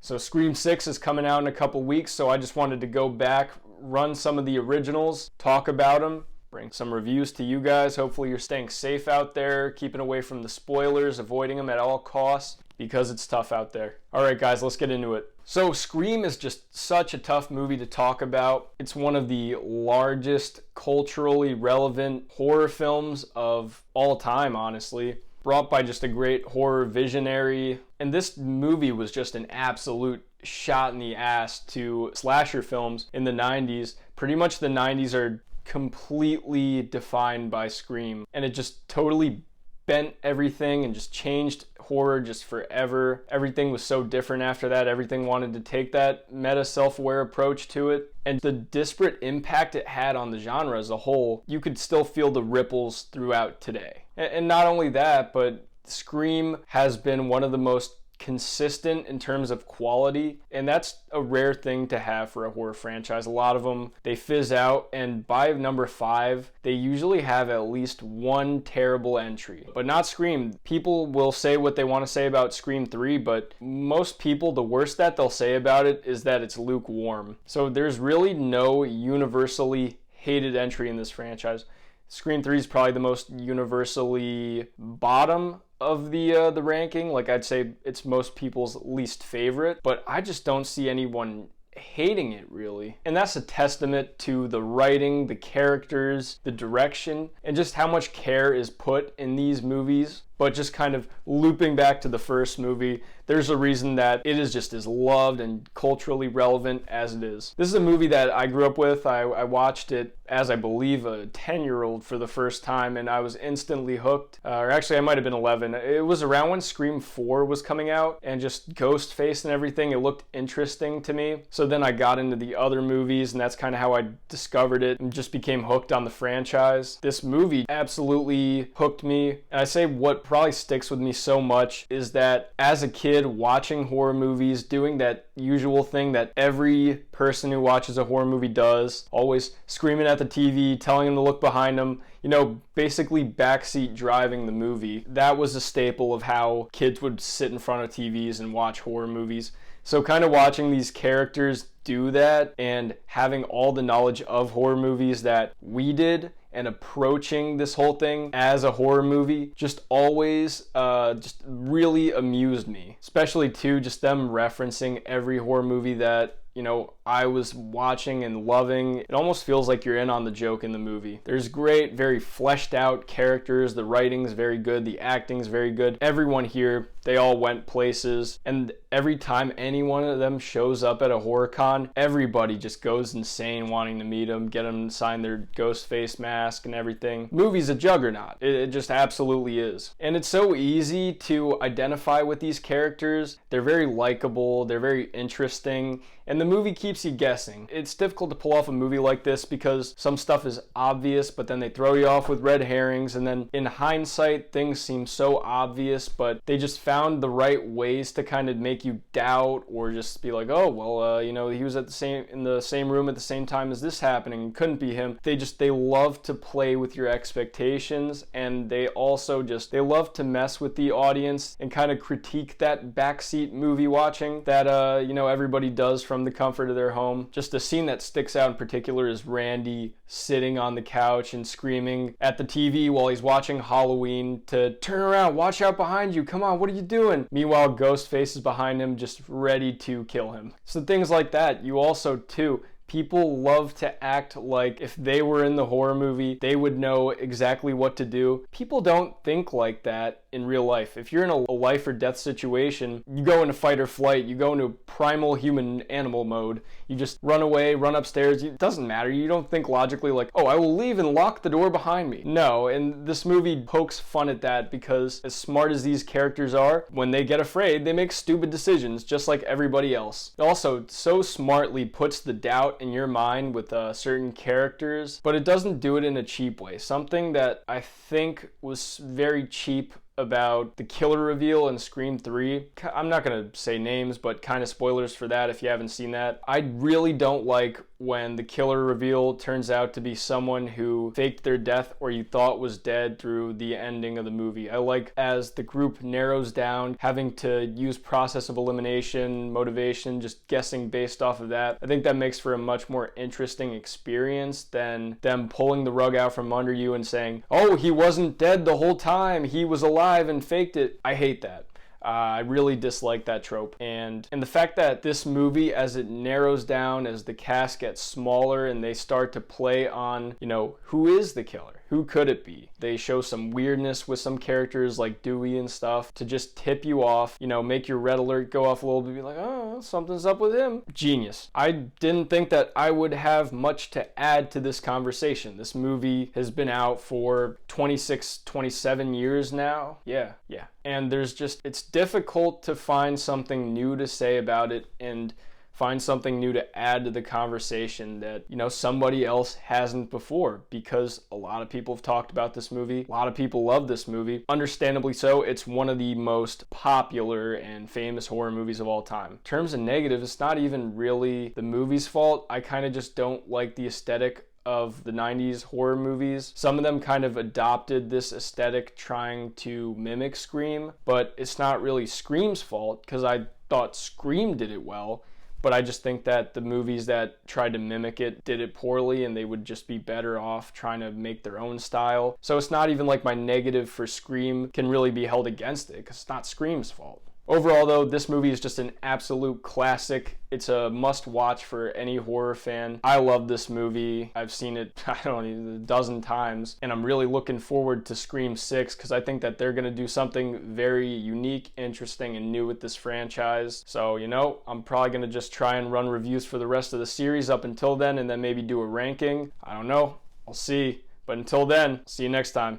So Scream 6 is coming out in a couple weeks, so I just wanted to go back, run some of the originals, talk about them, bring some reviews to you guys. Hopefully you're staying safe out there, keeping away from the spoilers, avoiding them at all costs, because it's tough out there. Alright guys, let's get into it. So Scream is just such a tough movie to talk about. It's one of the largest culturally relevant horror films of all time, honestly. Brought by just a great horror visionary. And this movie was just an absolute shot in the ass to slasher films in the 90s. Pretty much the 90s are completely defined by Scream. And it just totally bent everything and just changed horror just forever. Everything was so different after that. Everything wanted to take that meta self-aware approach to it. And the disparate impact it had on the genre as a whole, you could still feel the ripples throughout today. And not only that, but Scream has been one of the most consistent in terms of quality, and that's a rare thing to have for a horror franchise. A lot of them, they fizz out, and by number 5 they usually have at least one terrible entry. But not Scream. People will say what they want to say about Scream 3, but most people, the worst that they'll say about it is that it's lukewarm. So there's really no universally hated entry in this franchise. Scream 3 is probably the most universally bottom of the ranking. Like, I'd say it's most people's least favorite, but I just don't see anyone hating it, really. And that's a testament to the writing, the characters, the direction, and just how much care is put in these movies. But just kind of looping back to the first movie, there's a reason that it is just as loved and culturally relevant as it is. This is a movie that I grew up with. I watched it as, I believe, a 10-year-old for the first time, and I was instantly hooked. Or actually, I might have been 11. It was around when Scream 4 was coming out, and just Ghostface and everything, it looked interesting to me. So then I got into the other movies, and that's kind of how I discovered it and just became hooked on the franchise. This movie absolutely hooked me, and I say what probably sticks with me so much is that as a kid watching horror movies, doing that usual thing that every person who watches a horror movie does, always screaming at the TV, telling them to look behind them, you know, basically backseat driving the movie. That was a staple of how kids would sit in front of TVs and watch horror movies. So kind of watching these characters do that and having all the knowledge of horror movies that we did and approaching this whole thing as a horror movie just always just really amused me. Especially too, just them referencing every horror movie that, you know, I was watching and loving. It almost feels like you're in on the joke in the movie. There's great, very fleshed out characters. The writing's very good. The acting's very good. Everyone here, they all went places. And every time any one of them shows up at a horror con, everybody just goes insane wanting to meet them, get them to sign their ghost face mask and everything. Movie's a juggernaut. It just absolutely is. And it's so easy to identify with these characters. They're very likable. They're very interesting. And the movie keeps you guessing. It's difficult to pull off a movie like this because some stuff is obvious, but then they throw you off with red herrings, and then in hindsight, things seem so obvious, but they just found the right ways to kind of make you doubt or just be like, oh, well, you know, he was in the same room at the same time as this happening. It couldn't be him. They love to play with your expectations, and they also they love to mess with the audience and kind of critique that backseat movie watching that, you know, everybody does from the comfort of their home. Just a scene that sticks out in particular is Randy sitting on the couch and screaming at the TV while he's watching Halloween to turn around, watch out behind you, come on, what are you doing? Meanwhile, Ghostface is behind him just ready to kill him. So things like that. You also too, people love to act like if they were in the horror movie, they would know exactly what to do. People don't think like that in real life. If you're in a life or death situation, you go into fight or flight, you go into primal human animal mode. You just run away, run upstairs. It doesn't matter. You don't think logically like, oh, I will leave and lock the door behind me. No, and this movie pokes fun at that because as smart as these characters are, when they get afraid, they make stupid decisions just like everybody else. It also so smartly puts the doubt in your mind with certain characters, but it doesn't do it in a cheap way. Something that I think was very cheap about the killer reveal in Scream 3. I'm not going to say names, but kind of spoilers for that if you haven't seen that. I really don't like when the killer reveal turns out to be someone who faked their death or you thought was dead through the ending of the movie. I like as the group narrows down, having to use process of elimination, motivation, just guessing based off of that. I think that makes for a much more interesting experience than them pulling the rug out from under you and saying, oh, he wasn't dead the whole time, he was alive and faked it. I hate that. I really dislike that trope. And the fact that this movie, as it narrows down, as the cast gets smaller and they start to play on, who is the killer? Who could it be? They show some weirdness with some characters like Dewey and stuff to just tip you off, make your red alert go off a little bit, be like, oh, something's up with him. Genius. I didn't think that I would have much to add to this conversation. This movie has been out for 26, 27 years now. Yeah. And it's difficult to find something new to say about it and find something new to add to the conversation that, somebody else hasn't before, because a lot of people have talked about this movie. A lot of people love this movie. Understandably so. It's one of the most popular and famous horror movies of all time. In terms of negative, it's not even really the movie's fault. I kind of just don't like the aesthetic of the 90s horror movies. Some of them kind of adopted this aesthetic trying to mimic Scream, but it's not really Scream's fault because I thought Scream did it well. But I just think that the movies that tried to mimic it did it poorly, and they would just be better off trying to make their own style. So it's not even like my negative for Scream can really be held against it, because it's not Scream's fault. Overall, though, this movie is just an absolute classic. It's a must-watch for any horror fan. I love this movie. I've seen it, a dozen times, and I'm really looking forward to Scream 6 because I think that they're going to do something very unique, interesting, and new with this franchise. So, I'm probably going to just try and run reviews for the rest of the series up until then and then maybe do a ranking. I don't know. I'll see. But until then, see you next time.